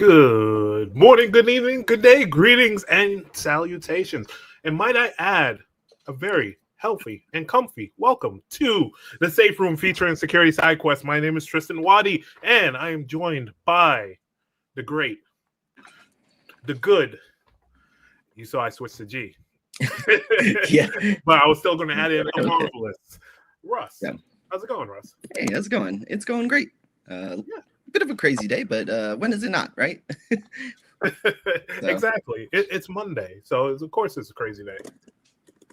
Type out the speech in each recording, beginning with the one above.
Good morning, good evening, good day, greetings, and salutations. And might I add, a very healthy and comfy welcome to the Safe Room featuring Security Side Quest. My name is Tristan Watty, and I am joined by the great, the good. You saw I switched to G. Yeah. But I was still going to add in a marvelous Russ. Yeah. How's it going, Russ? Hey, how's it going? It's going great. Bit of a crazy day, but when is it not, right? Exactly. It's Monday, so of course it's a crazy day,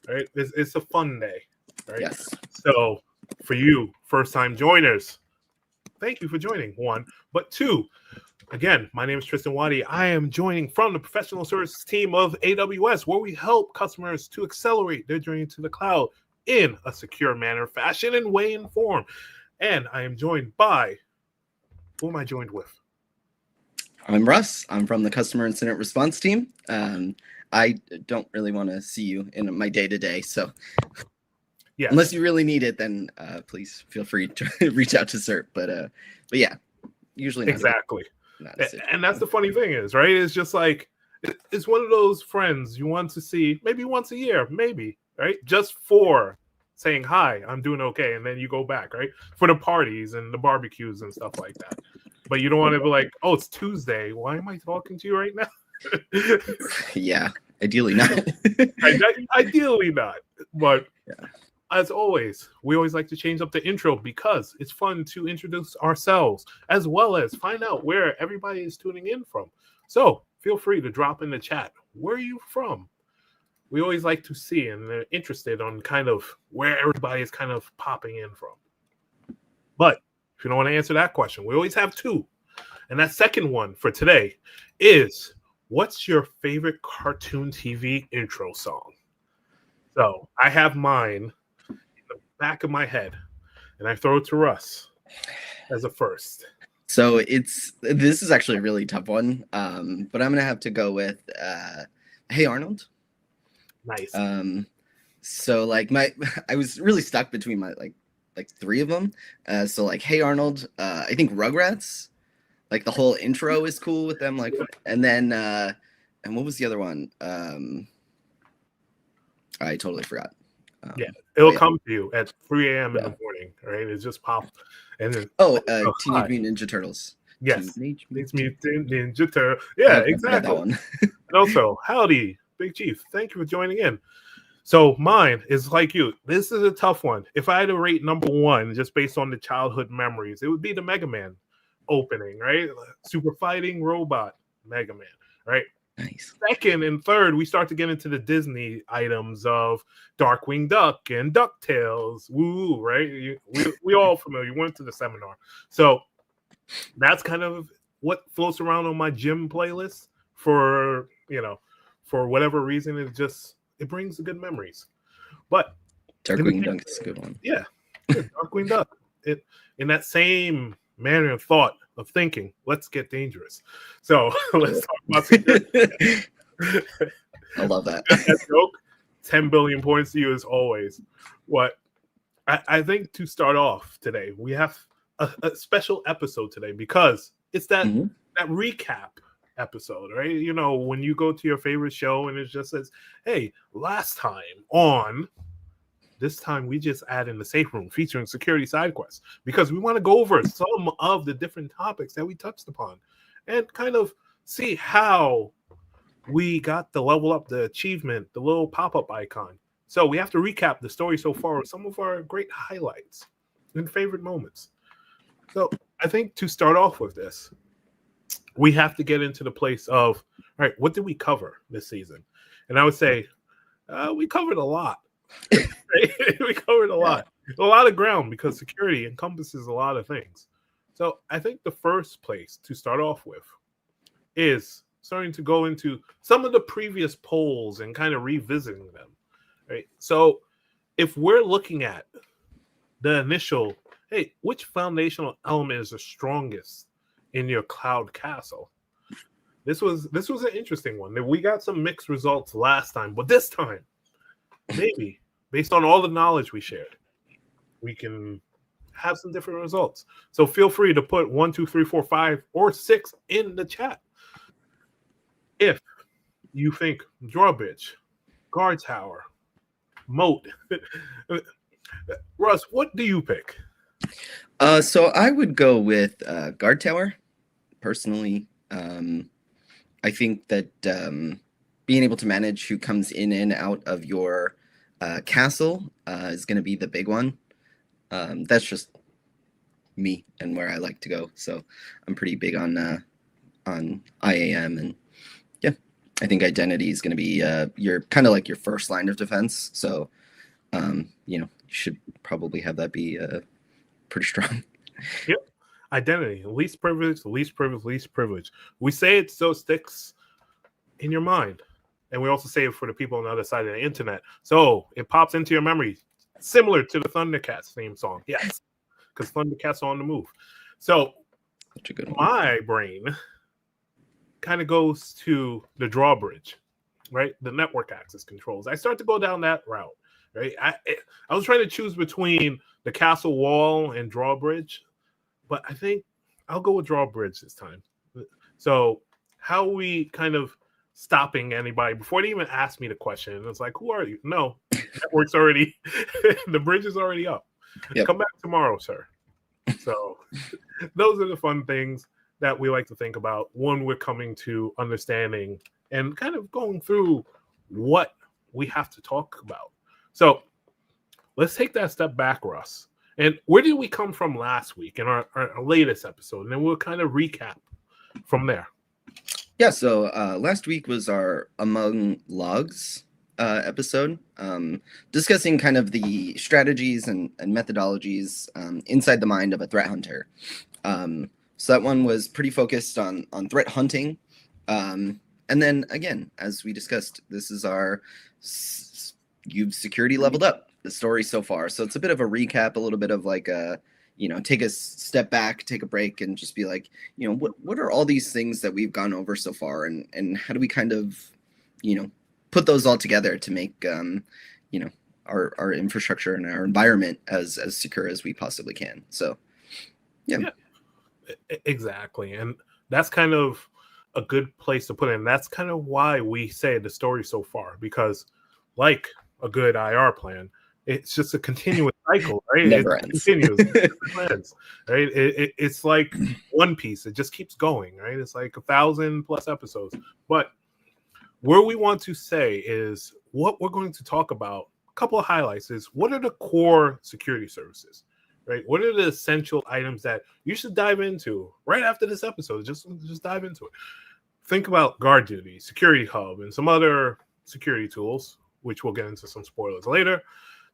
right? It's a fun day, right? Yes. So for you first-time joiners, thank you for joining, one. But two, again, my name is Tristan Watty. I am joining from the professional services team of AWS, where we help customers to accelerate their journey to the cloud in a secure manner, fashion, and way and form. And I am joined by, who am I joined with? I'm Russ. I'm from the customer incident response team. I don't really want to see you in my day-to-day, so yes. Unless you really need it, then please feel free to reach out to CERT. But yeah, usually not exactly. And that's the funny thing is, right? It's just like, it's one of those friends you want to see maybe once a year, maybe, right? Just for saying, hi, I'm doing okay. And then you go back, right? For the parties and the barbecues and stuff like that. But you don't want to be like, oh, it's Tuesday. Why am I talking to you right now? Yeah, ideally not. Ideally not. But yeah. As always, we always like to change up the intro because it's fun to introduce ourselves as well as find out where everybody is tuning in from. So feel free to drop in the chat. Where are you from? We always like to see and they're interested on kind of where everybody is kind of popping in from. But if you don't want to answer that question, we always have two. And that second one for today is, what's your favorite cartoon TV intro song? So I have mine in the back of my head, and I throw it to Russ as a first. So this is actually a really tough one, but I'm gonna have to go with Hey Arnold. Nice. So like I was really stuck between my like three of them. So like Hey Arnold, I think Rugrats, like the whole intro is cool with them, like, and then and what was the other one? I totally forgot. Yeah, it'll come to you at 3 a.m. in the morning, right? It's just popped, and then Teenage Mutant Ninja Turtles. Yes, Teenage Mutant Ninja Turtle. Yeah, exactly. That one. And also, howdy, Big Chief. Thank you for joining in. So mine is like you. This is a tough one. If I had to rate number one, just based on the childhood memories, it would be the Mega Man opening, right? Super fighting robot Mega Man, right? Nice. Second and third, we start to get into the Disney items of Darkwing Duck and DuckTales. Woo, right? We all familiar. You went to the seminar. So that's kind of what floats around on my gym playlist for, for whatever reason. It brings good memories. But Darkwing Duck is a good one. Yeah, Darkwing Duck. In that same manner of thought of thinking, let's get dangerous. So let's talk about security. I love that. That joke, 10 billion points to you as always. What I think to start off today, we have a special episode today because it's that recap episode, right? You know, when you go to your favorite show and it just says, hey, last time on, this time we just add in the Safe Room featuring Security Side Quest because we want to go over some of the different topics that we touched upon and kind of see how we got the level up, the achievement, the little pop-up icon. So we have to recap the story so far with some of our great highlights and favorite moments. So I think to start off with this, we have to get into the place of, all right, what did we cover this season? And I would say we covered a lot. We covered a lot of ground because security encompasses a lot of things. So I think the first place to start off with is starting to go into some of the previous polls and kind of revisiting them, right? So if we're looking at the initial, hey, which foundational element is the strongest in your cloud castle? This was an interesting one. We got some mixed results last time, but this time, maybe based on all the knowledge we shared, we can have some different results. So feel free to put 1, 2, 3, 4, 5, or 6 in the chat. If you think drawbridge, guard tower, moat, Russ, what do you pick? So I would go with guard tower. Personally, I think that being able to manage who comes in and out of your castle is going to be the big one. That's just me and where I like to go. So I'm pretty big on IAM, and yeah, I think identity is going to be your kind of like your first line of defense. So you should probably have that be pretty strong. Yep. Identity, least privilege, least privilege, least privilege. We say it so it sticks in your mind. And we also say it for the people on the other side of the internet. So it pops into your memory, similar to the Thundercats theme song. Yes, because Thundercats are on the move. So such a good one. My brain kind of goes to the drawbridge, right? The network access controls. I start to go down that route, right? I was trying to choose between the castle wall and drawbridge, but I think I'll go with drawbridge this time. So how are we kind of stopping anybody before they even ask me the question? It's like, who are you? No, network's already, the bridge is already up. Yep. Come back tomorrow, sir. So those are the fun things that we like to think about when we're coming to understanding and kind of going through what we have to talk about. So let's take that step back, Russ. And where did we come from last week in our latest episode? And then we'll kind of recap from there. Yeah, so last week was our Among Logs episode, discussing kind of the strategies and methodologies inside the mind of a threat hunter. So that one was pretty focused on threat hunting. And then again, as we discussed, this is our you've security leveled up the story so far. So it's a bit of a recap, a little bit of like a, take a step back, take a break, and just be like, what are all these things that we've gone over so far, and how do we kind of, put those all together to make, our infrastructure and our environment as secure as we possibly can. So, yeah. Exactly. And that's kind of a good place to put it. And that's kind of why we say the story so far, because like a good IR plan, it's just a continuous cycle, right? Never it ends. Continues. It ends, right? It's like One Piece. It just keeps going, right? It's like 1,000+ episodes. But where we want to say is what we're going to talk about, a couple of highlights is what are the core security services, right? What are the essential items that you should dive into right after this episode? Just dive into it. Think about guard duty, security hub, and some other security tools, which we'll get into some spoilers later.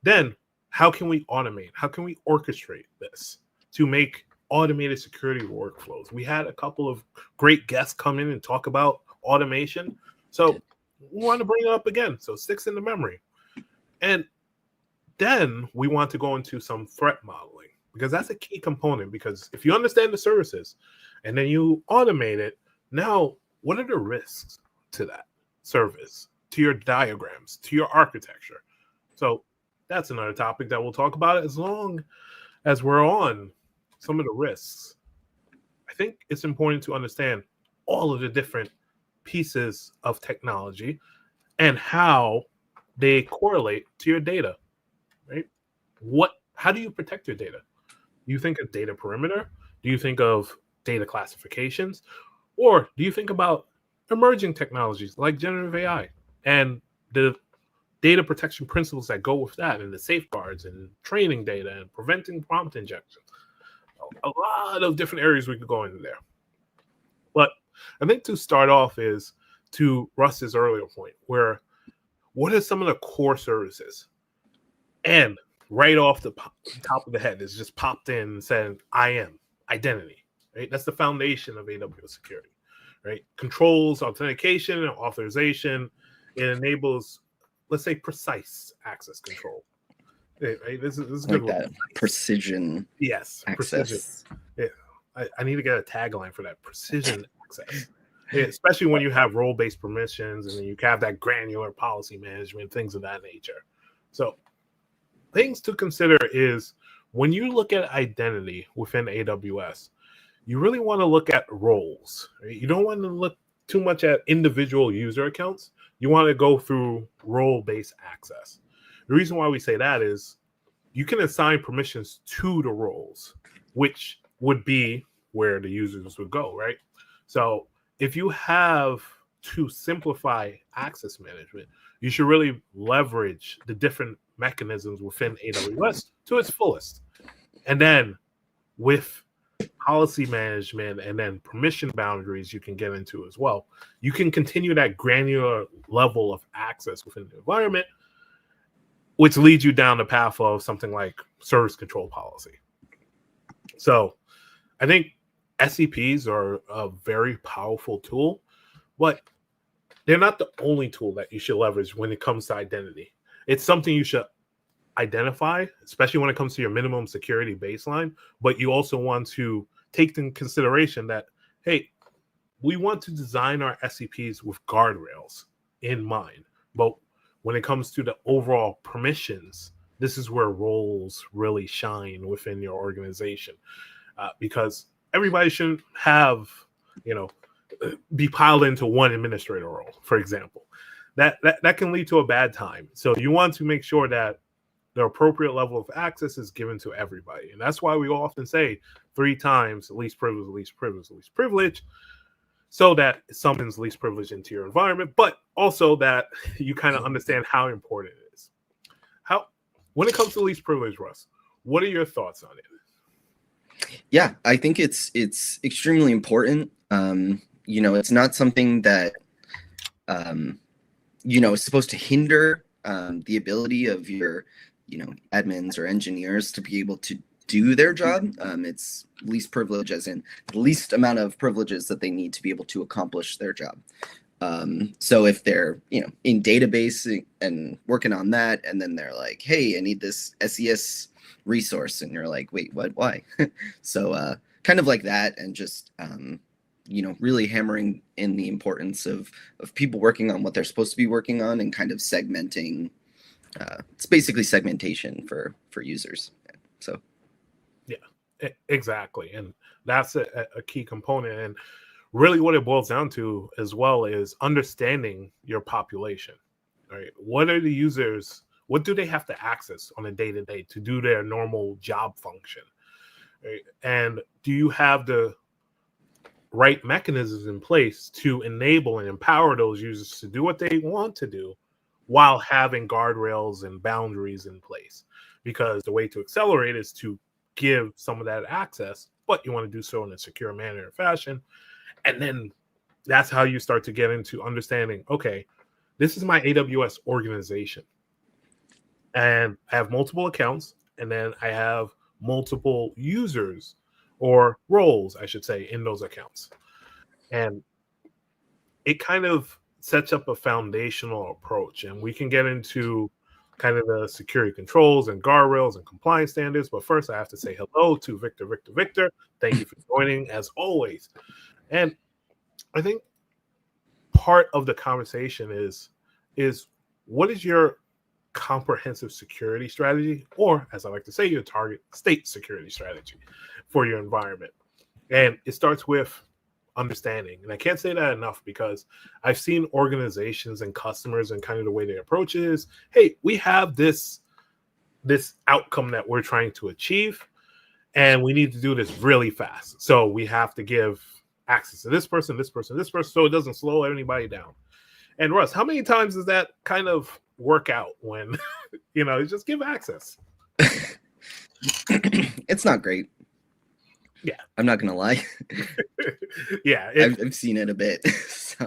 Then, how can we automate? How can we orchestrate this to make automated security workflows? We had a couple of great guests come in and talk about automation. So we want to bring it up again, so it sticks in the memory. And then we want to go into some threat modeling, because that's a key component. Because if you understand the services and then you automate it, now what are the risks to that service, to your diagrams, to your architecture? So that's another topic that we'll talk about as long as we're on some of the risks. I think it's important to understand all of the different pieces of technology and how they correlate to your data, right? How do you protect your data? Do you think of data perimeter? Do you think of data classifications? Or do you think about emerging technologies like generative AI and the data protection principles that go with that, and the safeguards and training data and preventing prompt injection? A lot of different areas we could go into there. But I think to start off is to Russ's earlier point, where what are some of the core services? And right off the top of the head is just popped in and said, IAM, identity, right? That's the foundation of AWS security, right? Controls, authentication, and authorization. It enables, let's say, precise access control. Right? This is good. Like that precision. Yes, access. Precision. Yeah, I need to get a tagline for that. Precision access. Yeah, especially when you have role-based permissions and then you have that granular policy management, things of that nature. So things to consider is when you look at identity within AWS, you really want to look at roles. Right? You don't want to look too much at individual user accounts. You want to go through role-based access. The reason why we say that is you can assign permissions to the roles, which would be where the users would go, right? So if you have to simplify access management, you should really leverage the different mechanisms within AWS to its fullest. And then with policy management and then permission boundaries you can get into as well, you can continue that granular level of access within the environment, which leads you down the path of something like service control policy. So I think SCPs are a very powerful tool, but they're not the only tool that you should leverage when it comes to identity. It's something you should identify, especially when it comes to your minimum security baseline, but you also want to take into consideration that, hey, we want to design our SCPs with guardrails in mind. But when it comes to the overall permissions, this is where roles really shine within your organization, because everybody shouldn't have, be piled into one administrator role, for example. That can lead to a bad time. So you want to make sure that the appropriate level of access is given to everybody. And that's why we often say 3 times least privilege, least privilege, least privilege, so that it summons least privilege into your environment, but also that you kind of understand how important it is. When it comes to least privilege, Russ, what are your thoughts on it? Yeah, I think it's extremely important. It's not something that is supposed to hinder the ability of your admins or engineers to be able to do their job. It's least privilege as in the least amount of privileges that they need to be able to accomplish their job. So if they're in database and working on that, and then they're like, hey, I need this SES resource, and you're like, wait, what, why? So kind of like that, and just really hammering in the importance of people working on what they're supposed to be working on, and kind of segmenting. It's basically segmentation for users. So yeah, exactly. And that's a key component. And really what it boils down to as well is understanding your population, right? What are the users, what do they have to access on a day-to-day to do their normal job function, right? And do you have the right mechanisms in place to enable and empower those users to do what they want to do while having guardrails and boundaries in place? Because the way to accelerate is to give some of that access, but you want to do so in a secure manner or fashion. And then that's how you start to get into understanding, okay, this is my AWS organization. And I have multiple accounts, and then I have multiple users or roles, I should say, in those accounts. And it kind of sets up a foundational approach. And we can get into kind of the security controls and guardrails and compliance standards. But first, I have to say hello to Victor. Thank you for joining, as always. And I think part of the conversation is what is your comprehensive security strategy, or as I like to say, your target state security strategy for your environment? And it starts with understanding. And I can't say that enough, because I've seen organizations and customers and kind of the way they approach it is, hey, we have this outcome that we're trying to achieve, and we need to do this really fast. So we have to give access to this person, so it doesn't slow anybody down. And Russ, how many times does that kind of work out when, just give access? It's not great. Yeah. I'm not going to lie. Yeah. I've seen it a bit. So.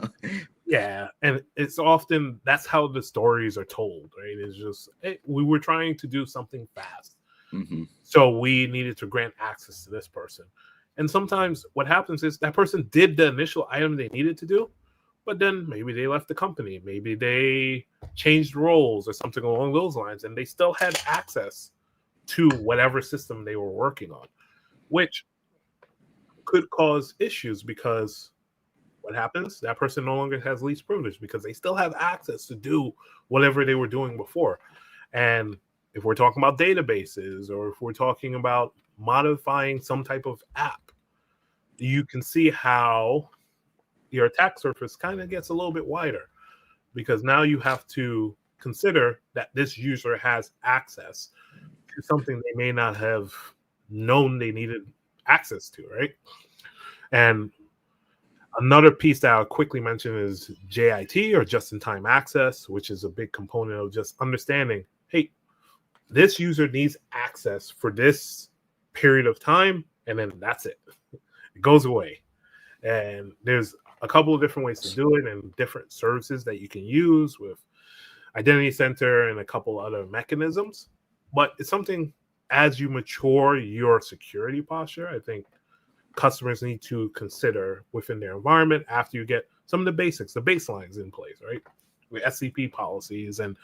Yeah. And it's often, that's how the stories are told, right? It's just, hey, we were trying to do something fast. Mm-hmm. So we needed to grant access to this person. And sometimes what happens is that person did the initial item they needed to do, but then maybe they left the company. Maybe they changed roles or something along those lines, and they still had access to whatever system they were working on, which could cause issues, because what happens? That person no longer has least privilege because they still have access to do whatever they were doing before. And if we're talking about databases, or if we're talking about modifying some type of app, you can see how your attack surface kind of gets a little bit wider, because now you have to consider that this user has access to something they may not have known they needed access to, right? And another piece that I'll quickly mention is JIT, or just-in-time access, which is a big component of just understanding, hey, this user needs access for this period of time, and then that's it. It goes away. And there's a couple of different ways to do it, and different services that you can use with Identity Center and a couple other mechanisms. But it's something, as you mature your security posture, I think customers need to consider within their environment after you get some of the basics, the baselines in place, right? With SCP policies and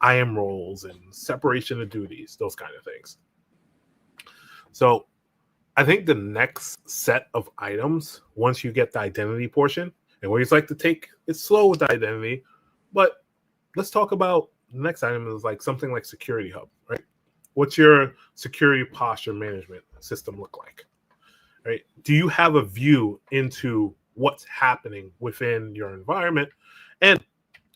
IAM roles and separation of duties, those kind of things. So I think the next set of items, once you get the identity portion, and we always like to take it slow with the identity, but let's talk about the next item is like something like Security Hub, right? What's your security posture management system look like? Right? Do you have a view into what's happening within your environment? And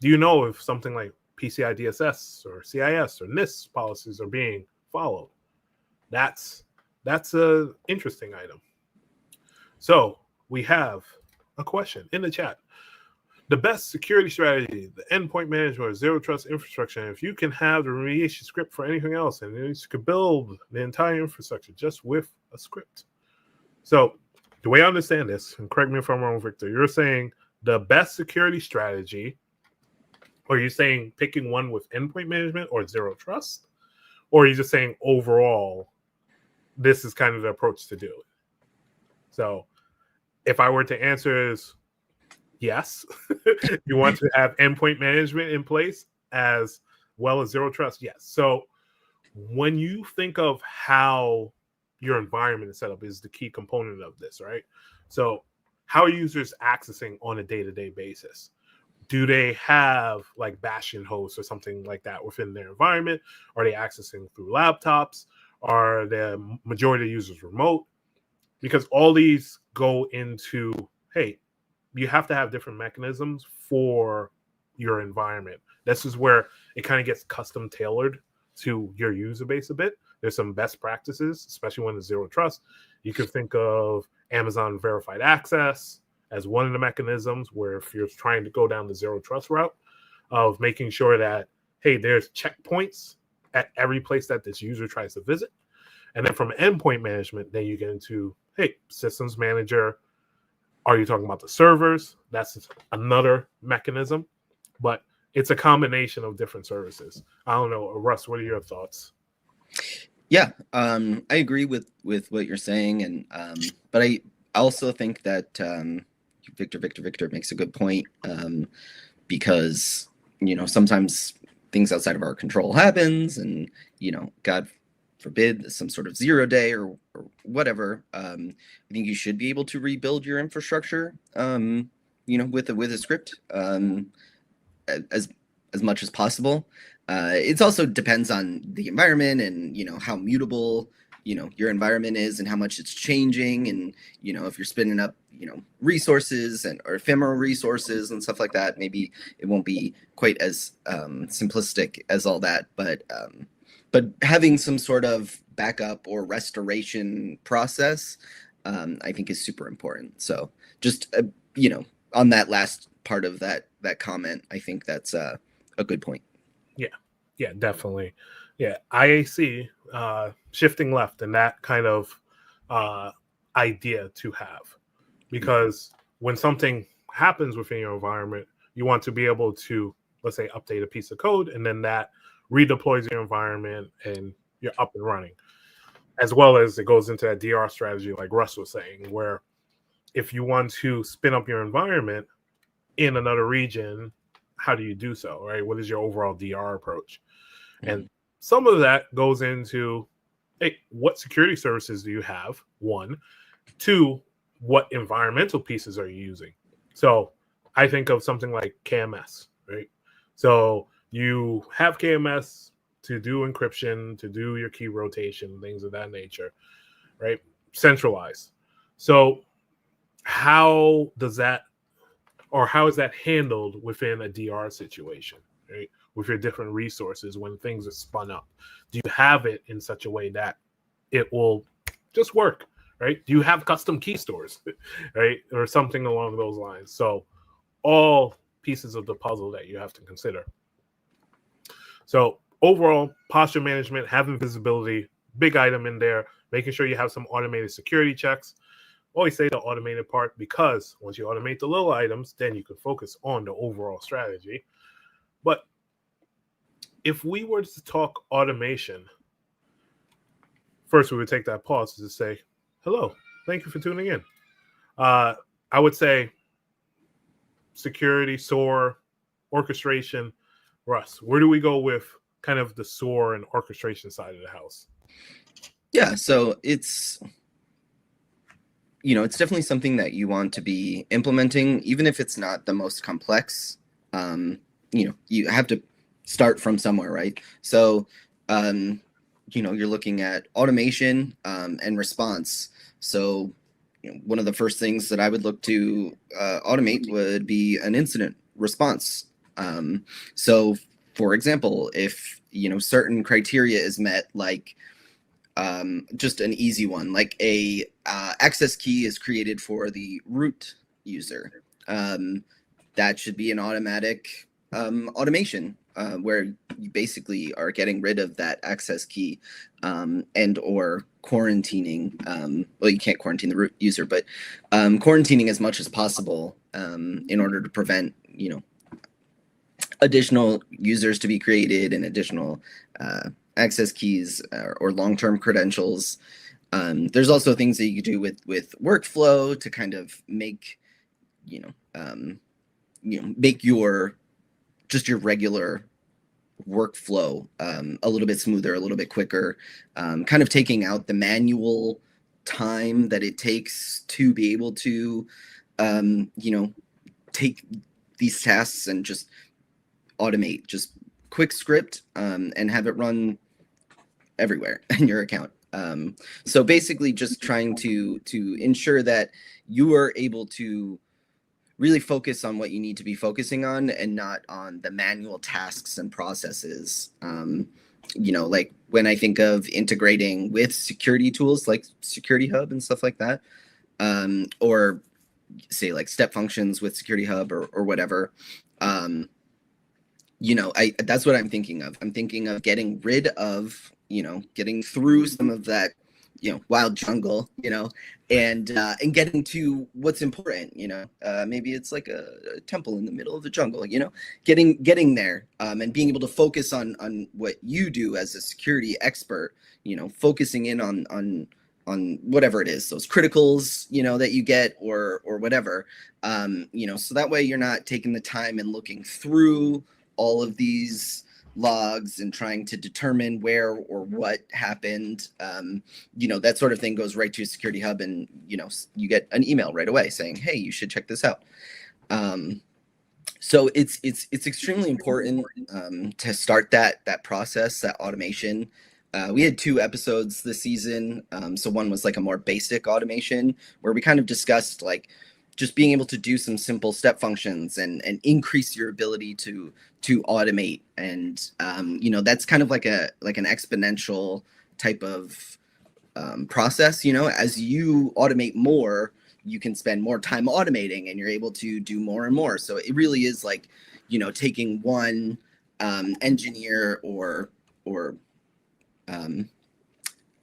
do you know if something like PCI DSS or CIS or NIST policies are being followed? That's an interesting item. So we have a question in the chat. The best security strategy, the endpoint management or zero trust infrastructure. And if you can have the remediation script for anything else, and you could build the entire infrastructure just with a script. So the way I understand this, and correct me if I'm wrong, Victor, you're saying the best security strategy, or are you saying picking one with endpoint management or zero trust? Or are you just saying overall, this is kind of the approach to do it? So if I were to answer is yes, you want to have endpoint management in place as well as zero trust, yes. So when you think of how your environment is set up is the key component of this, right? So how are users accessing on a day-to-day basis? Do they have like Bastion hosts or something like that within their environment? Are they accessing through laptops? Are the majority of users remote? Because all these go into, hey, you have to have different mechanisms for your environment. This is where it kind of gets custom tailored to your user base a bit. There's some best practices, especially when it's zero trust. You could think of Amazon verified access as one of the mechanisms where if you're trying to go down the zero trust route of making sure that, hey, there's checkpoints at every place that this user tries to visit. And then from endpoint management, then you get into, hey, systems manager. Are you talking about the servers? That's another mechanism, but it's a combination of different services. I don't know, Russ, what are your thoughts? Yeah, I agree with what you're saying, and but I also think that Victor makes a good point, because sometimes things outside of our control happens, and God forbid some sort of 0 day or whatever. I think you should be able to rebuild your infrastructure, with a script, as much as possible. It also depends on the environment and how mutable your environment is and how much it's changing, and if you're spinning up resources or ephemeral resources and stuff like that, maybe it won't be quite as simplistic as all that, but having some sort of backup or restoration process, I think is super important. So just on that last part of that comment, I think that's a good point. Yeah, definitely. Yeah, IAC, shifting left, and that kind of idea to have, because when something happens within your environment, you want to be able to, let's say, update a piece of code, and then that redeploys your environment and you're up and running. As well as it goes into that DR strategy, like Russ was saying, where if you want to spin up your environment in another region, how do you do so, right? What is your overall DR approach? And some of that goes into, hey, what security services do you have? 1, 2, what environmental pieces are you using? So I think of something like KMS, right? So you have KMS to do encryption, to do your key rotation, things of that nature, right? Centralized. So how does that or how is that handled within a DR situation, right? With your different resources when things are spun up. Do you have it in such a way that it will just work, right? Do you have custom key stores, right? Or something along those lines. So all pieces of the puzzle that you have to consider. So overall, posture management, having visibility, big item in there, making sure you have some automated security checks. Always say the automated part, because once you automate the little items, then you can focus on the overall strategy. But if we were to talk automation, first we would take that pause to say, hello, thank you for tuning in. I would say security, SOAR, orchestration. Russ, where do we go with kind of the SOAR and orchestration side of the house? Yeah, so it's definitely something that you want to be implementing, even if it's not the most complex. You have to start from somewhere, right? So, you're looking at automation and response. So, one of the first things that I would look to automate would be an incident response. So, for example, if certain criteria is met, like just an easy one, like a access key is created for the root user. That should be an automatic automation where you basically are getting rid of that access key and or quarantining. Well, you can't quarantine the root user, but quarantining as much as possible in order to prevent, additional users to be created and additional access keys or long-term credentials. There's also things that you could do with workflow to kind of make, make your regular workflow a little bit smoother, a little bit quicker, kind of taking out the manual time that it takes to be able to, take these tasks and just automate, just quick script and have it run everywhere in your account. So basically just trying to ensure that you are able to really focus on what you need to be focusing on and not on the manual tasks and processes. Like when I think of integrating with security tools like Security Hub and stuff like that, or say like step functions with Security Hub or whatever, that's what I'm thinking of. I'm thinking of getting rid of, getting through some of that, wild jungle, and getting to what's important, maybe it's like a temple in the middle of the jungle, getting there and being able to focus on what you do as a security expert, focusing in on whatever it is, those criticals, that you get or whatever, so that way you're not taking the time and looking through all of these logs and trying to determine where or what happened. That sort of thing goes right to Security Hub, and you get an email right away saying, hey, you should check this out. So it's extremely important to start that process, that automation. We had 2 episodes this season. So one was like a more basic automation where we kind of discussed like just being able to do some simple step functions and increase your ability to automate. And, that's kind of like an exponential type of process. As you automate more, you can spend more time automating and you're able to do more and more. So it really is like, taking one engineer or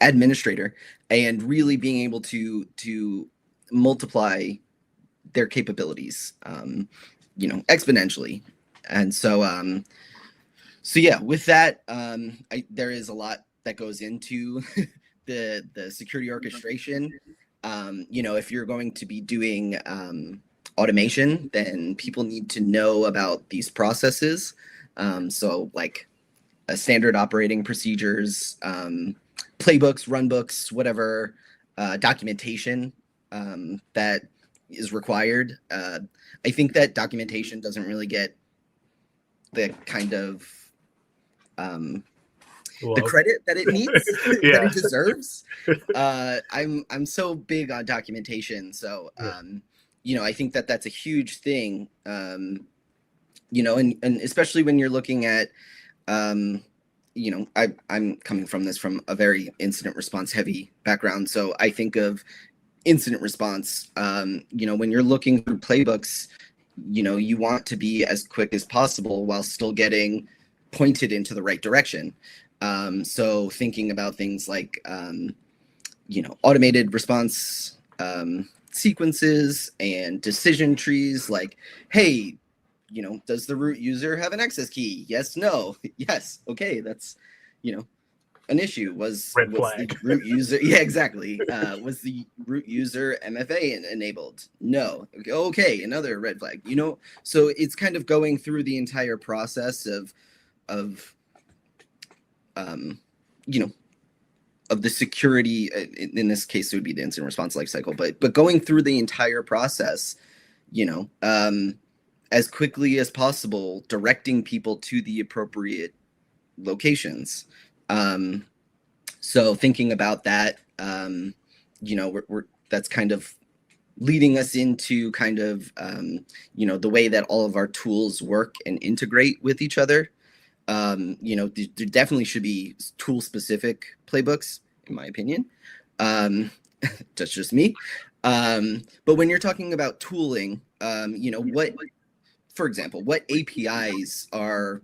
administrator and really being able to multiply their capabilities, exponentially. And so yeah, with that, there is a lot that goes into the security orchestration. If you're going to be doing automation, then people need to know about these processes. So like standard operating procedures, playbooks, runbooks, whatever, documentation that is required. I think that documentation doesn't really get the kind of the credit that it needs, that it deserves. I'm so big on documentation. So I think that that's a huge thing, and especially when you're looking at, I'm coming from a very incident response heavy background. So I think of incident response, when you're looking through playbooks, you want to be as quick as possible while still getting pointed into the right direction. So thinking about things like, automated response sequences and decision trees, like, hey, does the root user have an access key? Yes, no. Yes. Okay. That's, an issue. Was the root user, yeah, exactly. Was the root user MFA enabled? No. Okay. Another red flag, so it's kind of going through the entire process of the security. In this case, it would be the incident response lifecycle, but going through the entire process, as quickly as possible, directing people to the appropriate locations. So thinking about that, that's kind of leading us into kind of, the way that all of our tools work and integrate with each other. There definitely should be tool specific playbooks, in my opinion. That's just me. But when you're talking about tooling, for example, what APIs are,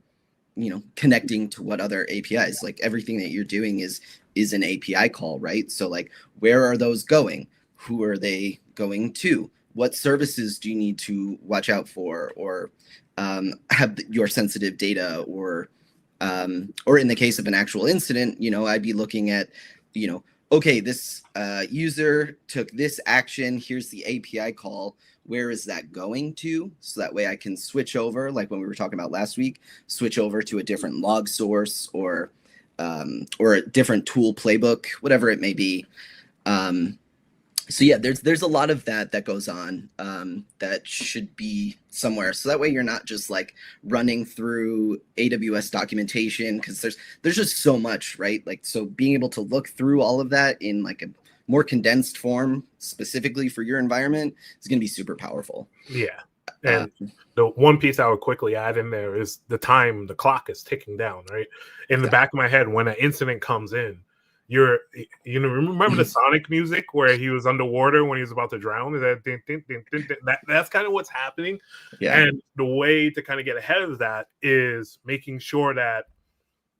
connecting to what other APIs? Like everything that you're doing is an API call, right? So like, where are those going? Who are they going to? What services do you need to watch out for, or have your sensitive data, or in the case of an actual incident, I'd be looking at, okay, this user took this action. Here's the API call. Where is that going to? So that way I can switch over, like when we were talking about last week, switch over to a different log source, or a different tool playbook, whatever it may be. So yeah, there's a lot of that goes on, that should be somewhere. So that way you're not just like running through AWS documentation, because there's just so much, right? Like, so being able to look through all of that in like a more condensed form specifically for your environment is going to be super powerful. Yeah. And the one piece I would quickly add in there is the clock is ticking down, right? In the back of my head, when an incident comes in, remember the Sonic music where he was underwater when he was about to drown? That's kind of what's happening. Yeah. And the way to kind of get ahead of that is making sure that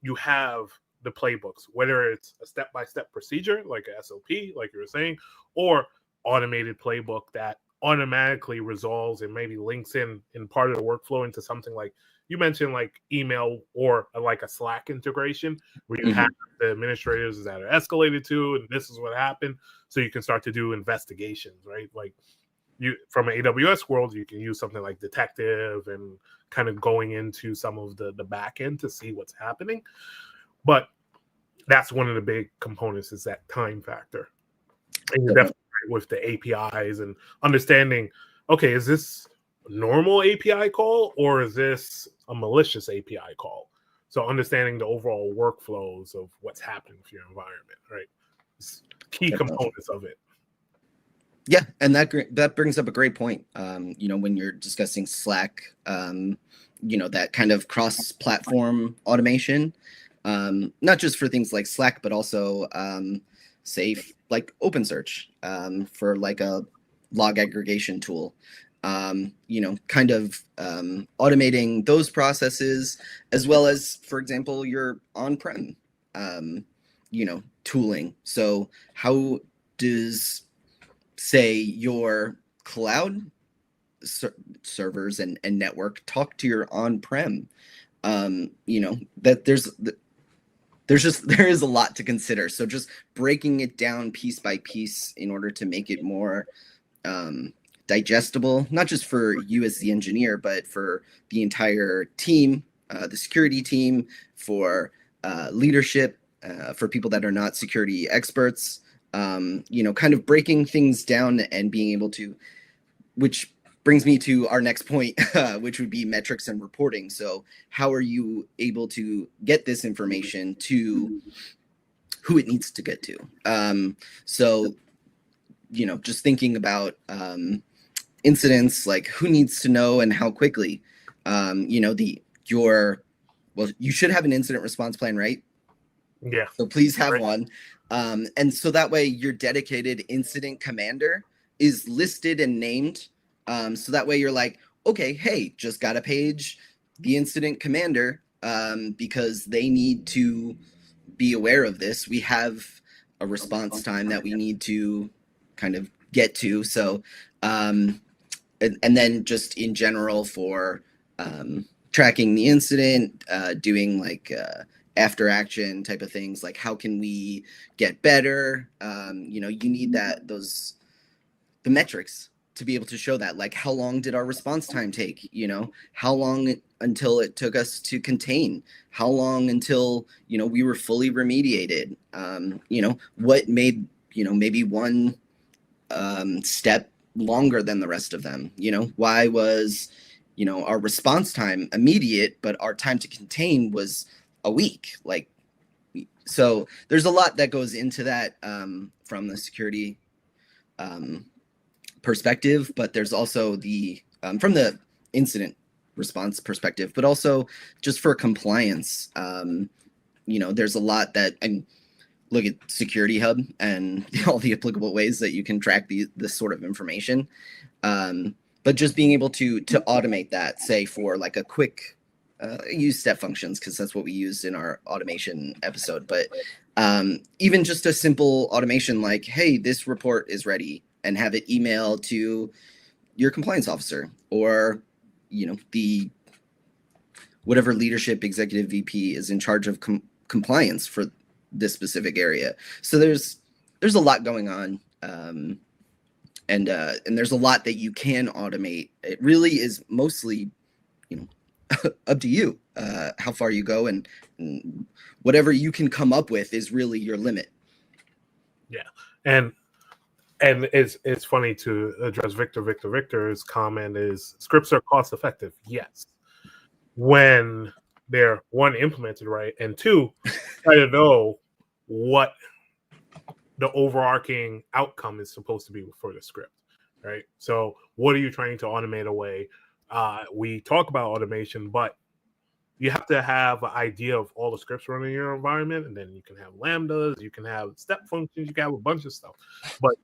you have the playbooks, whether it's a step-by-step procedure like a SOP, like you were saying, or automated playbook that automatically resolves and maybe links in part of the workflow into something like you mentioned, like email, or like a Slack integration where you have the administrators that are escalated to, and this is what happened, so you can start to do investigations, right? Like from an AWS world, you can use something like Detective and kind of going into some of the back end to see what's happening. But that's one of the big components, is that time factor. And you're definitely right with the APIs and understanding, okay, is this a normal API call or is this a malicious API call? So understanding the overall workflows of what's happening with your environment, right? It's key components of it. Yeah, and that brings up a great point. When you're discussing Slack, that kind of cross-platform automation, not just for things like Slack, but also safe, like OpenSearch, for like a log aggregation tool. Kind of automating those processes, as well as, for example, your on-prem, tooling. So how does, say, your cloud servers and network talk to your on-prem? That there is a lot to consider. So just breaking it down piece by piece in order to make it more digestible, not just for you as the engineer, but for the entire team, the security team, for leadership, for people that are not security experts, kind of breaking things down and being able to, which brings me to our next point, which would be metrics and reporting. So how are you able to get this information to who it needs to get to? So, just thinking about, incidents, like who needs to know and how quickly. You should have an incident response plan, right? Yeah. So please have one. And so that way your dedicated incident commander is listed and named. So that way you're like, okay, hey, just got to page the incident commander because they need to be aware of this. We have a response time that we need to kind of get to. So, and then just in general for tracking the incident, doing like after action type of things, like how can we get better? You need the metrics to be able to show that, like how long did our response time take? How long until it took us to contain? How long until we were fully remediated? What made maybe one step longer than the rest of them? Why was our response time immediate, but our time to contain was a week? So there's a lot that goes into that from the security perspective, but there's also the from the incident response perspective, but also just for compliance. There's a lot that, and look at Security Hub and all the applicable ways that you can track this sort of information. But just being able to automate that, say for like a quick use step functions, because that's what we used in our automation episode. But even just a simple automation like, hey, this report is ready, and have it email to your compliance officer or, the whatever leadership executive VP is in charge of compliance for this specific area. So there's a lot going on. And there's a lot that you can automate. It really is mostly, up to you, how far you go, and whatever you can come up with is really your limit. Yeah. And it's funny to address Victor's comment is scripts are cost effective. Yes. When they're one, implemented right, and two, try to know what the overarching outcome is supposed to be for the script, right? So what are you trying to automate away? We talk about automation, but you have to have an idea of all the scripts running in your environment, and then you can have lambdas, you can have step functions, you can have a bunch of stuff. But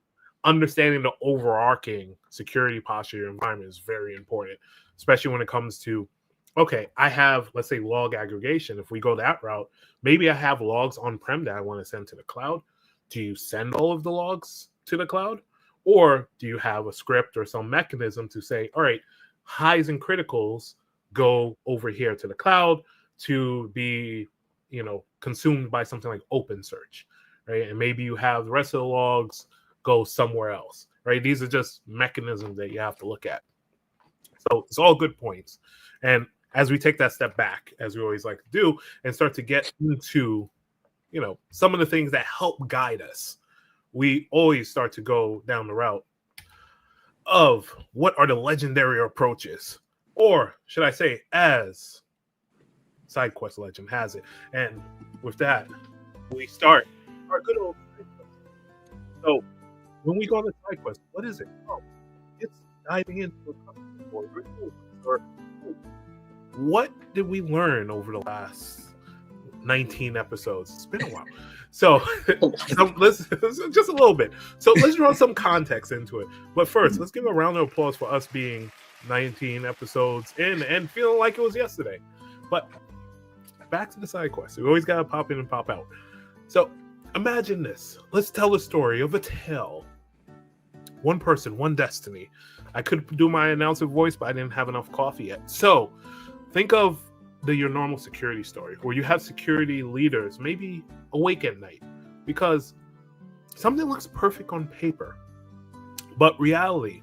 understanding the overarching security posture of your environment is very important, especially when it comes to, okay, I have, let's say, log aggregation. If we go that route, maybe I have logs on-prem that I want to send to the cloud. Do you send all of the logs to the cloud? Or do you have a script or some mechanism to say, all right, highs and criticals go over here to the cloud to be, consumed by something like OpenSearch, right? And maybe you have the rest of the logs go somewhere else, right? These are just mechanisms that you have to look at. So it's all good points. And as we take that step back, as we always like to do, and start to get into, some of the things that help guide us, we always start to go down the route of what are the legendary approaches, or should I say, as SideQuest legend has it. And with that, we start our good old SideQuest. So when we go on the SideQuest, what is it? Oh, it's diving into a customer or what did we learn over the last 19 episodes? It's been a while. So let's just a little bit. So let's draw some context into it. But first, let's give a round of applause for us being 19 episodes in and feeling like it was yesterday. But back to the side quest. We always got to pop in and pop out. So imagine this. Let's tell the story of a tale. One person, one destiny. I could do my announcer voice, but I didn't have enough coffee yet. So think of your normal security story where you have security leaders maybe awake at night because something looks perfect on paper, but reality,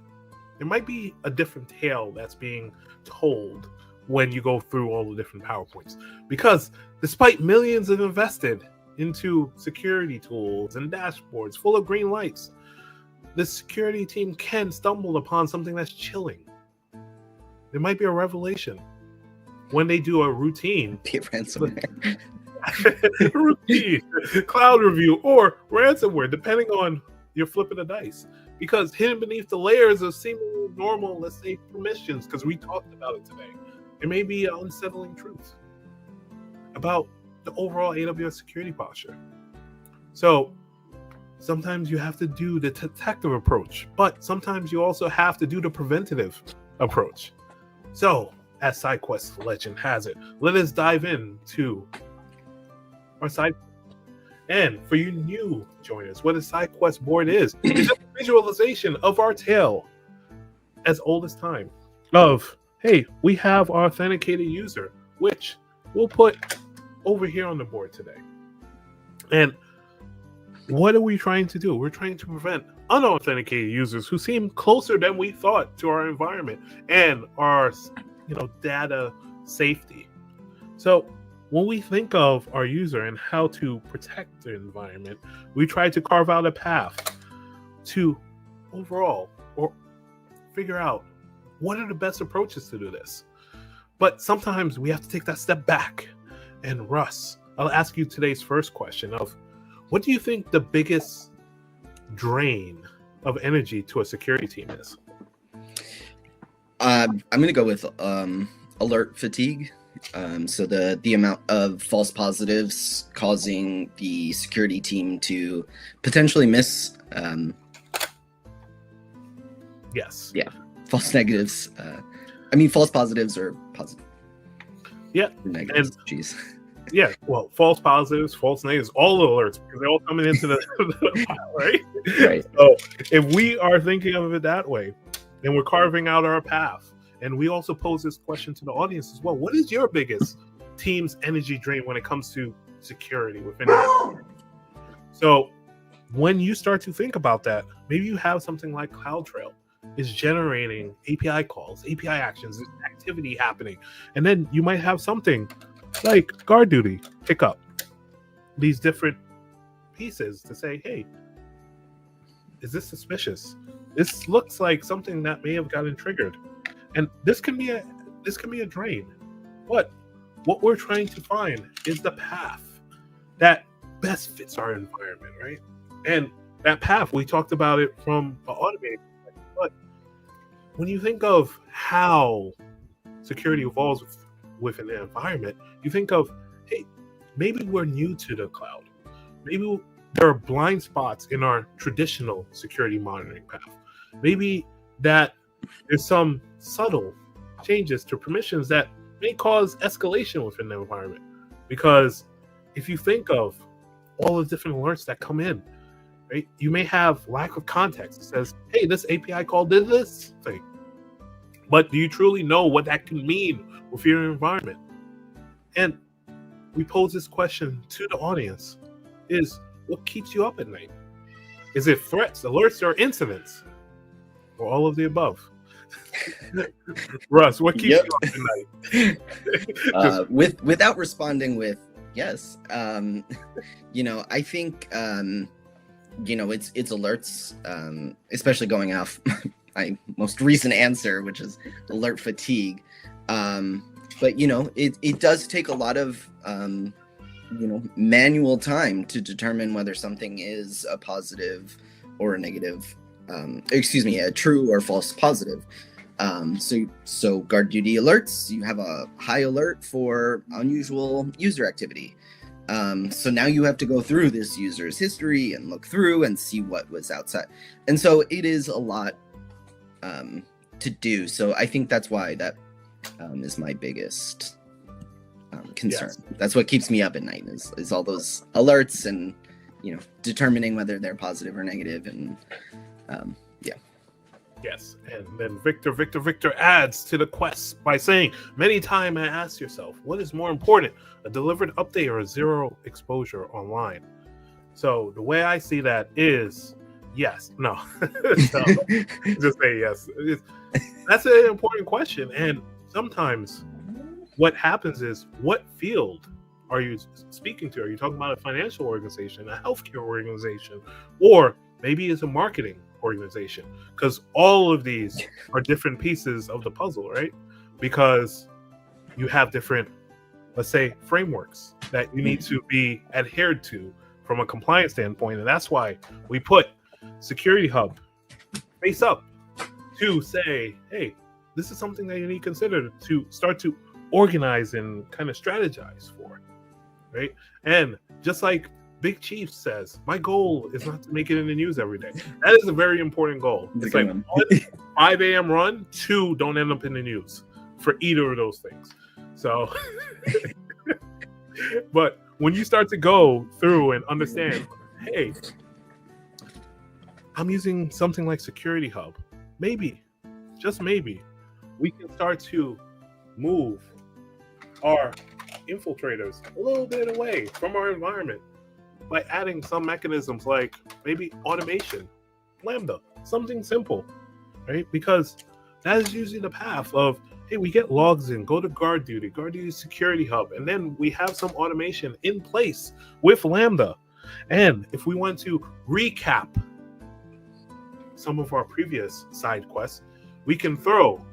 there might be a different tale that's being told when you go through all the different PowerPoints. Because despite millions have invested into security tools and dashboards full of green lights, the security team can stumble upon something that's chilling. There might be a revelation when they do a routine. Be ransomware. Routine, cloud review, or ransomware, depending on your flip of the dice. Because hidden beneath the layers of seemingly normal, let's say, permissions, because we talked about it today, there may be an unsettling truth about the overall AWS security posture. So sometimes you have to do the detective approach, but sometimes you also have to do the preventative approach. So, as SideQuest legend has it, let us dive into our side. And for you new joiners, what a SideQuest board is just a visualization of our tale as old as time of, hey, we have our authenticated user, which we'll put over here on the board today. And what are we trying to do? We're trying to prevent unauthenticated users who seem closer than we thought to our environment and our, data safety. So when we think of our user and how to protect the environment, we try to carve out a path to overall or figure out what are the best approaches to do this. But sometimes we have to take that step back. And Russ, I'll ask you today's first question of, what do you think the biggest drain of energy to a security team is? I'm going to go with alert fatigue. So the amount of false positives causing the security team to potentially miss. Yes. Yeah. False negatives. False positives or positive. Yeah. Negatives. Jeez. Yeah, well, false positives, false negatives, all the alerts, because they're all coming into the pile, right? Right. So if we are thinking of it that way, then we're carving out our path. And we also pose this question to the audience as well. What is your biggest team's energy drain when it comes to security within it? So when you start to think about that, maybe you have something like CloudTrail is generating API calls, API actions, activity happening. And then you might have something like guard duty pick up these different pieces to say, hey, is this suspicious? This looks like something that may have gotten triggered. And this can be a drain. But what we're trying to find is the path that best fits our environment, right? And that path, we talked about it from an automated perspective. But when you think of how security evolves within the environment, you think of, hey, maybe we're new to the cloud. Maybe there are blind spots in our traditional security monitoring path. Maybe that there's some subtle changes to permissions that may cause escalation within the environment. Because if you think of all the different alerts that come in, right, you may have lack of context. It says, hey, this API call did this thing. But do you truly know what that can mean with your environment? And we pose this question to the audience, is what keeps you up at night? Is it threats, alerts, or incidents? Or all of the above? Russ, what keeps you up at night? Without responding with yes, I think it's alerts, especially going off my most recent answer, which is alert fatigue. But it does take a lot of manual time to determine whether something is a positive or a negative, a true or false positive. So guard duty alerts, you have a high alert for unusual user activity. So now you have to go through this user's history and look through and see what was outside. And so it is a lot to do. So I think that's why that is my biggest concern. Yes. That's what keeps me up at night is all those alerts and determining whether they're positive or negative. And Yes, and then Victor adds to the quest by saying, many times I ask yourself, what is more important, a delivered update or a zero exposure online? So the way I see that is yes. No. So, just say yes. That's an important question. And sometimes what happens is, what field are you speaking to? Are you talking about a financial organization, a healthcare organization, or maybe it's a marketing organization? Because all of these are different pieces of the puzzle, right? Because you have different, let's say, frameworks that you need to be adhered to from a compliance standpoint. And that's why we put Security Hub face up to say, hey, this is something that you need to consider to start to organize and kind of strategize for, right? And just like Big Chief says, my goal is not to make it in the news every day. That is a very important goal. It's like 1, 5 a.m. run, 2, don't end up in the news for either of those things. So, but when you start to go through and understand, hey, I'm using something like Security Hub, maybe, just maybe, we can start to move our infiltrators a little bit away from our environment by adding some mechanisms like maybe automation, Lambda, something simple, right? Because that is usually the path of, hey, we get logs in, go to guard duty Security Hub, and then we have some automation in place with Lambda. And if we want to recap some of our previous side quests, we can throw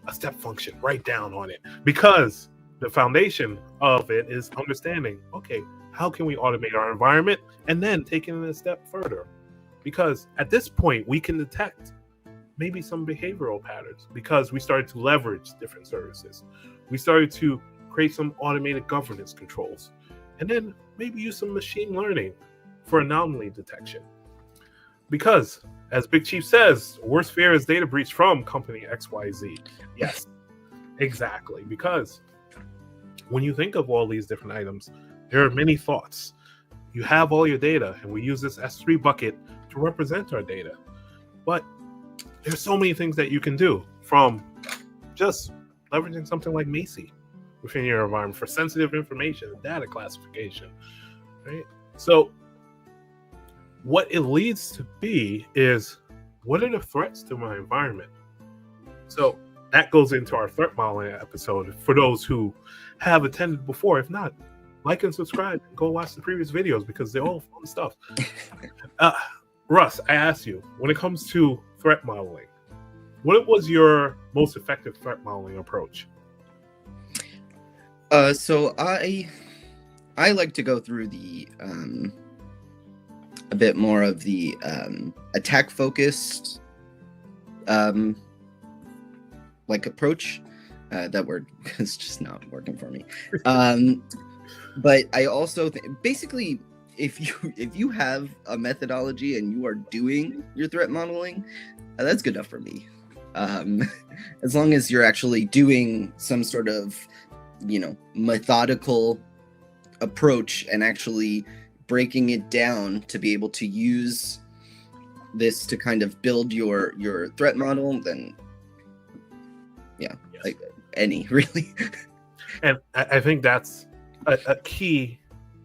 a step function right down on it, because the foundation of it is understanding, okay, how can we automate our environment, and then taking it a step further, because at this point we can detect maybe some behavioral patterns because we started to leverage different services. We started to create some automated governance controls, and then maybe use some machine learning for anomaly detection. Because, as Big Chief says, worst fear is data breach from company XYZ. Yes, exactly. Because when you think of all these different items, there are many thoughts. You have all your data, and we use this S3 bucket to represent our data. But there's so many things that you can do, from just leveraging something like Macy within your environment for sensitive information and data classification, right? So what it leads to be is, what are the threats to my environment? So that goes into our threat modeling episode for those who have attended before. If not, like and subscribe and go watch the previous videos, because they're all fun stuff. Russ, I asked you, when it comes to threat modeling, what was your most effective threat modeling approach? So I like to go through the a bit more of the attack focused like approach. That word is just not working for me. But I also basically, if you have a methodology and you are doing your threat modeling, that's good enough for me. As long as you're actually doing some sort of, methodical approach and actually breaking it down to be able to use this to kind of build your threat model, then yeah, yes. Like any, really. And I think that's a key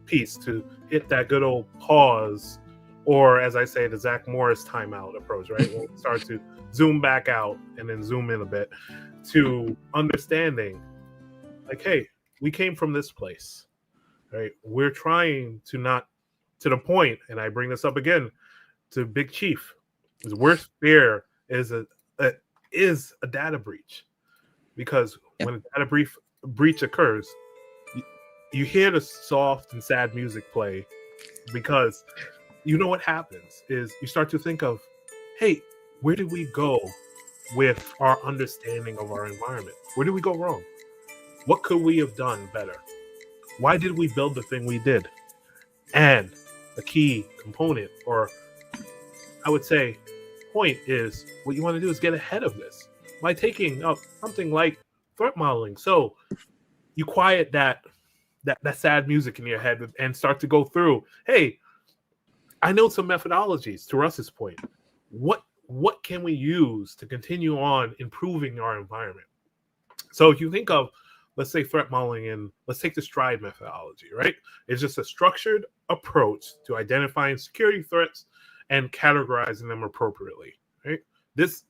piece, to hit that good old pause, or as I say, the Zach Morris timeout approach, right? We'll start to zoom back out and then zoom in a bit to understanding, like, hey, we came from this place, right? We're trying to not, to the point, and I bring this up again to Big Chief, his worst fear is a data breach. Because when a data breach occurs, you hear the soft and sad music play, because you know what happens is you start to think of, hey, where did we go with our understanding of our environment? Where did we go wrong? What could we have done better? Why did we build the thing we did? And the key component, or I would say point, is what you want to do is get ahead of this by taking up something like threat modeling. So you quiet that sad music in your head and start to go through, hey, I know some methodologies, to Russ's point. What can we use to continue on improving our environment? So if you think of, let's say, threat modeling, and let's take the STRIDE methodology, right? It's just a structured approach to identifying security threats and categorizing them appropriately, right? This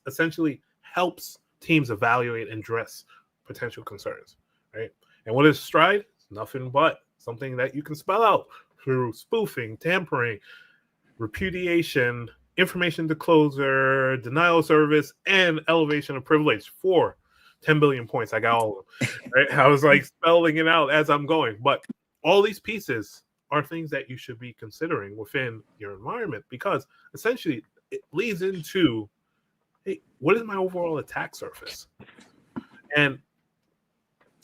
essentially helps teams evaluate and address potential concerns, right? And what is STRIDE? It's nothing but something that you can spell out through spoofing, tampering, repudiation, information disclosure, denial of service, and elevation of privilege for 10 billion points. I got all of them, right? I was like spelling it out as I'm going. But all these pieces are things that you should be considering within your environment, because essentially it leads into, hey, what is my overall attack surface? And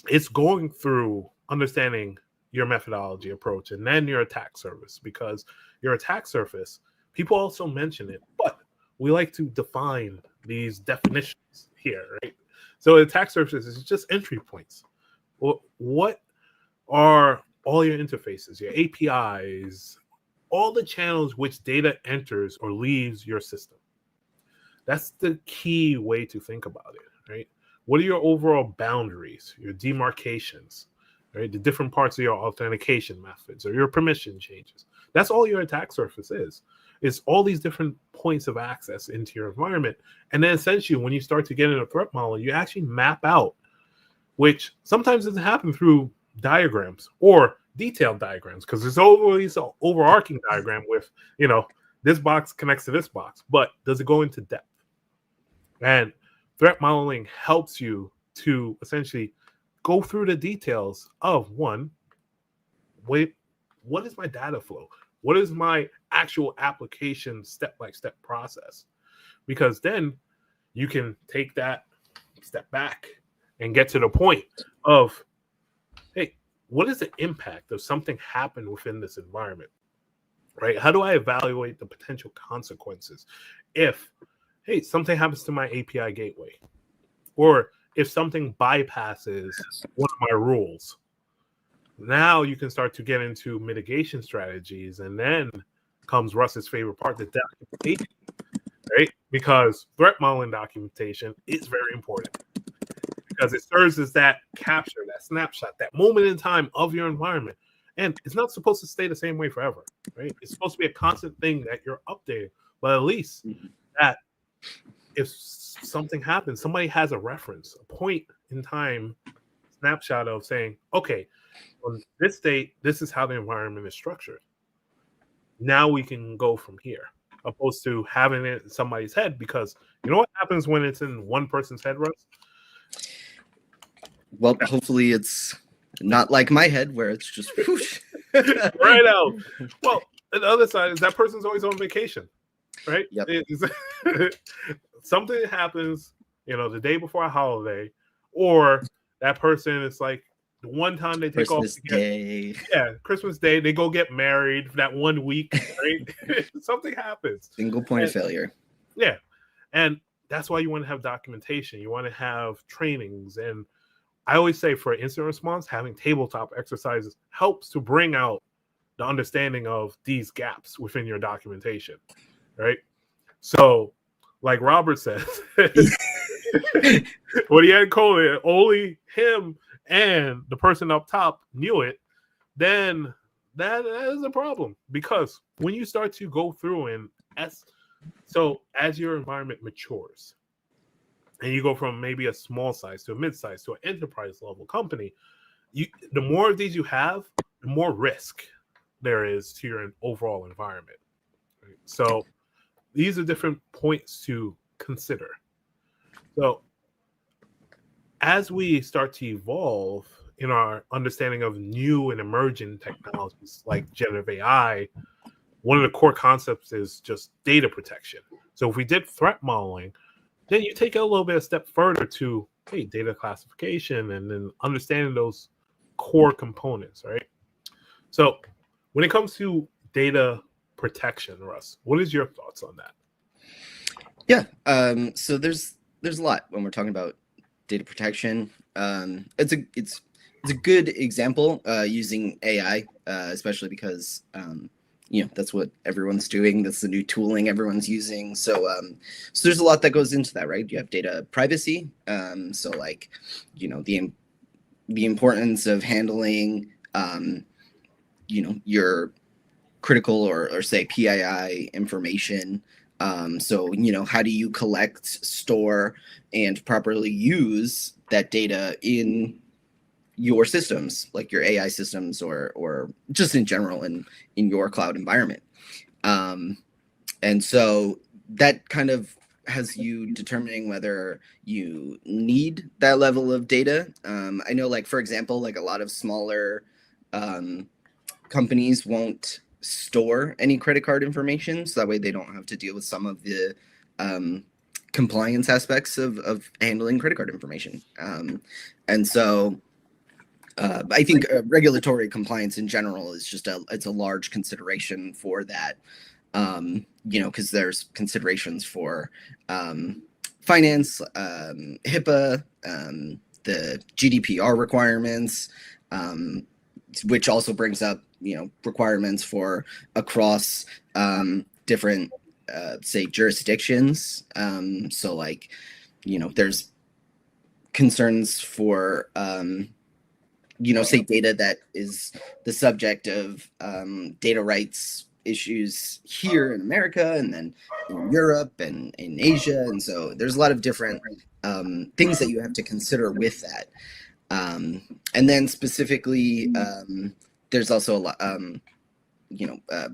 it's going through understanding your methodology approach and then your attack surface, because your attack surface, people also mention it, but we like to define these definitions here, right? So attack surface is just entry points. Well, what are all your interfaces, your APIs, all the channels which data enters or leaves your system? That's the key way to think about it, right? What are your overall boundaries, your demarcations, right? The different parts of your authentication methods or your permission changes. That's all your attack surface is. It's all these different points of access into your environment. And then essentially when you start to get in a threat model, you actually map out, which sometimes doesn't happen through diagrams or detailed diagrams, because there's always an overarching diagram with, this box connects to this box, but does it go into depth? And threat modeling helps you to essentially go through the details of, one, wait, what is my data flow? What is my actual application step-by-step process? Because then you can take that step back and get to the point of, hey, what is the impact of something happened within this environment, right? How do I evaluate the potential consequences if, hey, something happens to my API gateway, or if something bypasses one of my rules? Now you can start to get into mitigation strategies, and then comes Russ's favorite part, the documentation, right? Because threat modeling documentation is very important, because it serves as that capture, that snapshot, that moment in time of your environment. And it's not supposed to stay the same way forever, right? It's supposed to be a constant thing that you're updating, but at least that if something happens, somebody has a reference, a point in time snapshot of saying, okay, on this date, this is how the environment is structured. Now we can go from here, opposed to having it in somebody's head, because you know what happens when it's in one person's head, Russ? Well, hopefully it's not like my head where it's just whoosh. Right out. Well, the other side is that person's always on vacation, right? Yep. Something happens, the day before a holiday, or that person is like, the one time they take Christmas off Day. Christmas Day, they go get married for that 1 week, right? Something happens. Single point of failure. Yeah. And that's why you want to have documentation. You want to have trainings. And I always say for incident response, having tabletop exercises helps to bring out the understanding of these gaps within your documentation, right? So, like Robert says, when he had COVID, only him and the person up top knew it, then that is a problem. Because when you start to go through and as your environment matures, and you go from maybe a small size to a mid-size to an enterprise level company, the more of these you have, the more risk there is to your overall environment. Right? So these are different points to consider. So as we start to evolve in our understanding of new and emerging technologies like generative AI, one of the core concepts is just data protection. So if we did threat modeling, then you take it a little bit a step further to, hey, data classification, and then understanding those core components, right? So when it comes to data protection, Russ, what is your thoughts on that? Yeah, so there's a lot when we're talking about data protection. It's a good example using AI, especially because that's what everyone's doing. That's the new tooling everyone's using. So there's a lot that goes into that, right? You have data privacy. So like, the importance of handling, your critical or say PII information. So how do you collect, store, and properly use that data in your systems, like your AI systems or just in general in your cloud environment. And so that kind of has you determining whether you need that level of data. I know, like, for example, like a lot of smaller companies won't store any credit card information, so that way they don't have to deal with some of the compliance aspects of handling credit card information. And so I think regulatory compliance in general is just it's a large consideration for that, because there's considerations for finance, HIPAA, the GDPR requirements, which also brings up, requirements for across different, say, jurisdictions. So like, there's concerns for, say, data that is the subject of data rights issues here in America, and then in Europe and in Asia. And so there's a lot of different things that you have to consider with that. And then specifically, there's also a lot,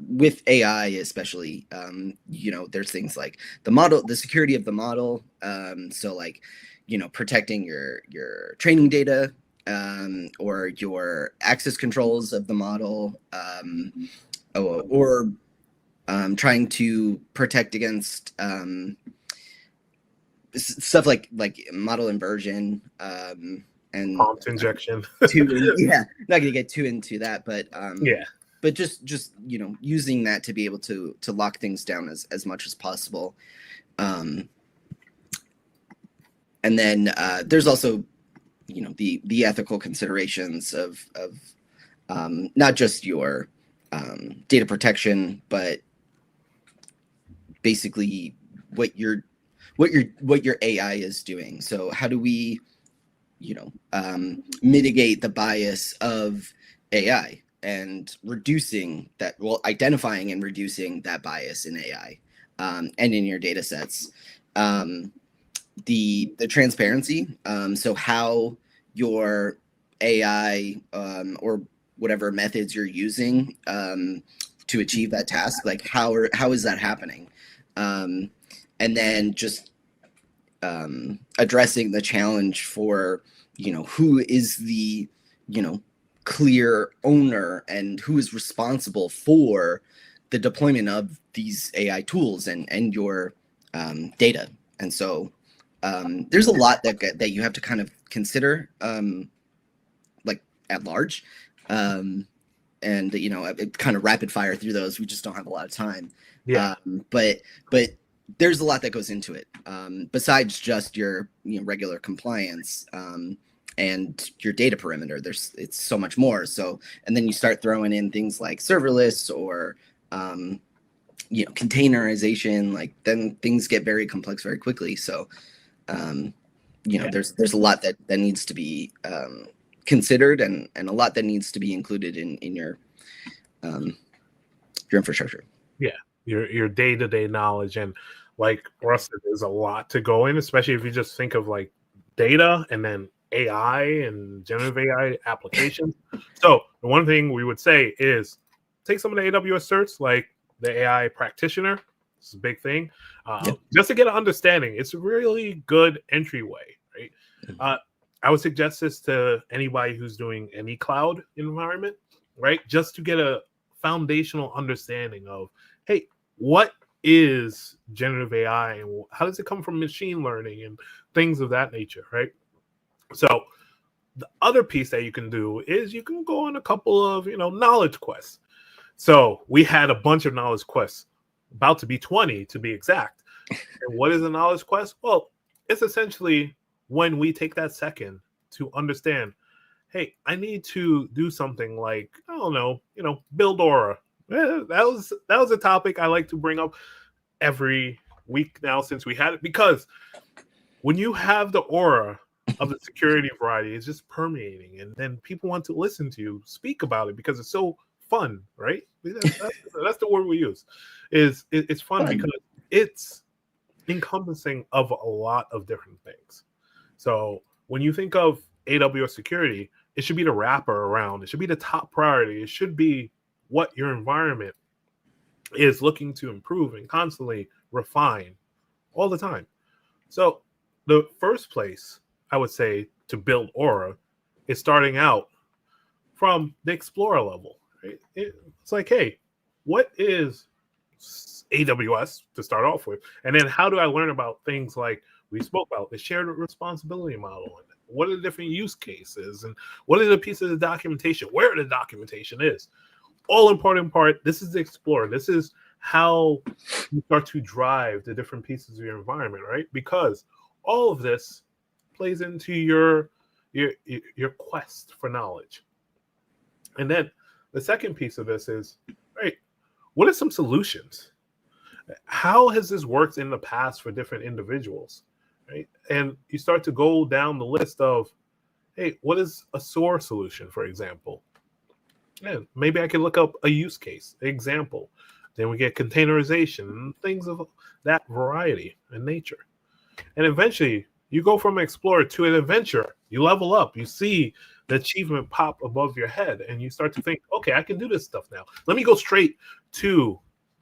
with AI especially, there's things like the security of the model. So like, protecting your training data, or your access controls of the model, or trying to protect against stuff like model inversion, and prompt injection. not gonna get too into that, but but just using that to be able to lock things down as much as possible. And then there's also the ethical considerations of not just your data protection, but basically what your AI is doing. So how do we mitigate the bias of AI and identifying and reducing that bias in AI, and in your data sets. The transparency, so how your AI, or whatever methods you're using to achieve that task, like how is that happening, and then just addressing the challenge for who is the clear owner and who is responsible for the deployment of these AI tools and your data. And so there's a lot that you have to kind of consider, like at large, and kind of rapid fire through those. We just don't have a lot of time. But there's a lot that goes into it, besides just your regular compliance and your data perimeter. It's so much more. So, and then you start throwing in things like serverless or containerization. Like then things get very complex very quickly. So there's a lot that needs to be considered, and a lot that needs to be included in your infrastructure. Yeah, your day-to-day knowledge. And like Russ said, there's a lot to go in, especially if you just think of like data and then AI and generative AI applications. So the one thing we would say is take some of the AWS certs, like the AI practitioner. This is a big thing. Just to get an understanding. It's a really good entryway, right? I would suggest this to anybody who's doing any cloud environment, right? Just to get a foundational understanding of, hey, what is generative AI and how does it come from machine learning and things of that nature, right? So the other piece that you can do is you can go on a couple of, knowledge quests. So we had a bunch of knowledge quests, about to be 20 to be exact. And what is a knowledge quest? Well, it's essentially when we take that second to understand, hey, I need to do something like, I don't know, build Aura. That was a topic I like to bring up every week now since we had it, because when you have the aura of the security variety, it's just permeating, and then people want to listen to you speak about it because it's so fun, right? That's the word we use. It's fun because it's encompassing of a lot of different things. So when you think of AWS security, it should be the wrapper around. It should be the top priority. It should be what your environment is looking to improve and constantly refine all the time. So the first place I would say to build Aura is starting out from the Explorer level. Right? It's like, hey, what is AWS to start off with? And then how do I learn about things like we spoke about, the shared responsibility model? What are the different use cases? And what are the pieces of documentation? Where the documentation is? All important part. This is the Explorer. This is how you start to drive the different pieces of your environment, right? Because all of this plays into your quest for knowledge. And then the second piece of this is, right, what are some solutions? How has this worked in the past for different individuals, right? And you start to go down the list of, hey, what is a SOAR solution, for example? Yeah, maybe I can look up a use case, example. Then we get containerization and things of that variety and nature. And eventually, you go from Explorer to an adventure. You level up. You see the achievement pop above your head, and you start to think, okay, I can do this stuff now. Let me go straight to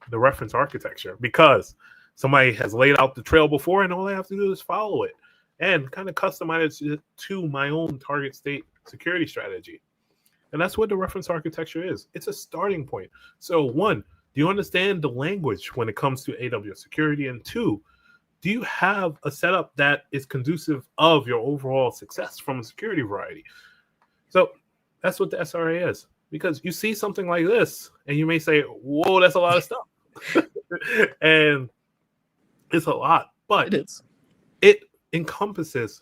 the reference architecture because somebody has laid out the trail before, and all I have to do is follow it and kind of customize it to my own target state security strategy. And that's what the reference architecture is. It's a starting point. So one, do you understand the language when it comes to AWS security? And two, do you have a setup that is conducive of your overall success from a security variety? So that's what the SRA is. Because you see something like this, and you may say, whoa, that's a lot of stuff. And it's a lot. But it encompasses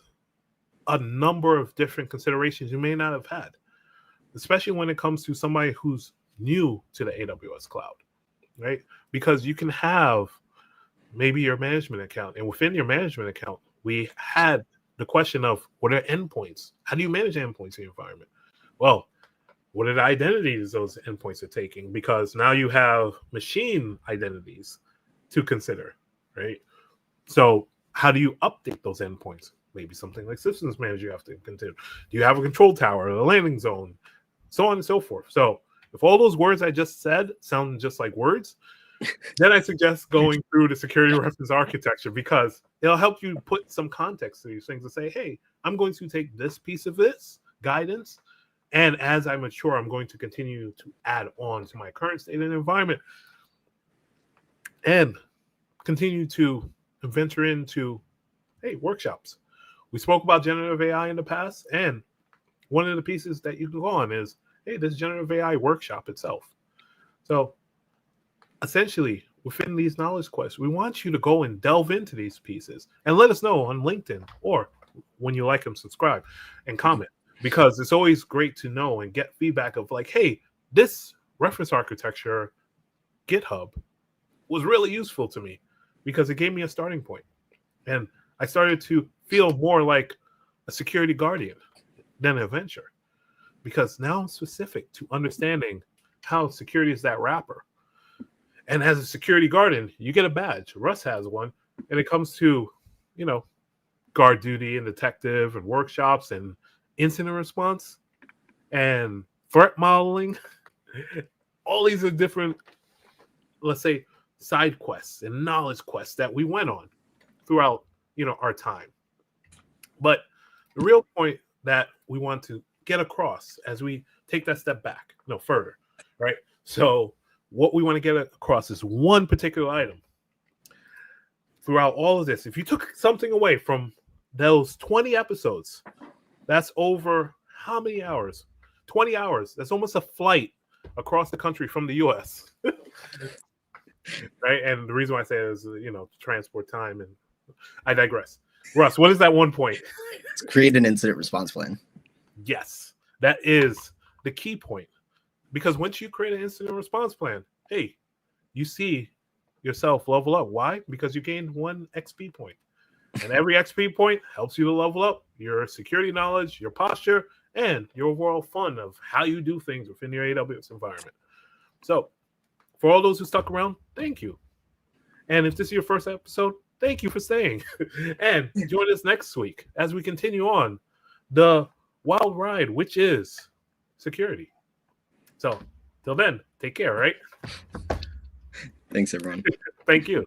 a number of different considerations you may not have had, especially when it comes to somebody who's new to the AWS cloud, right? Because you can have maybe your management account, and within your management account, we had the question of what are endpoints? How do you manage endpoints in your environment? Well, what are the identities those endpoints are taking? Because now you have machine identities to consider, right? So how do you update those endpoints? Maybe something like systems manager you have to consider. Do you have a control tower, a landing zone, so on and so forth? So if all those words I just said sound just like words, then I suggest going through the security reference architecture because it'll help you put some context to these things and say, hey, I'm going to take this piece of this guidance, and as I mature, I'm going to continue to add on to my current state and environment and continue to venture into, hey, workshops. We spoke about generative AI in the past, and one of the pieces that you can go on is, hey, this generative AI workshop itself. So essentially, within these knowledge quests, we want you to go and delve into these pieces and let us know on LinkedIn or when you like them, subscribe and comment, because it's always great to know and get feedback of like, hey, this reference architecture GitHub was really useful to me because it gave me a starting point. And I started to feel more like a security guardian than a venture because now I'm specific to understanding how security is that wrapper. And as a security guardian, you get a badge. Russ has one. And it comes to, guard duty and detective and workshops and incident response and threat modeling. All these are different, let's say, side quests and knowledge quests that we went on throughout, our time. But the real point that we want to get across as we take that step back, further, right? So what we want to get across is one particular item throughout all of this. If you took something away from those 20 episodes, that's over how many hours? 20 hours. That's almost a flight across the country from the U.S. Right? And the reason why I say it is, transport time, and I digress. Russ, what is that one point? Create an incident response plan. Yes, that is the key point. Because once you create an incident response plan, hey, you see yourself level up. Why? Because you gained 1 XP point. And every XP point helps you to level up your security knowledge, your posture, and your overall fun of how you do things within your AWS environment. So for all those who stuck around, thank you. And if this is your first episode, thank you for staying. And join us next week as we continue on the wild ride, which is security. So till then, take care, right? Thanks, everyone. Thank you.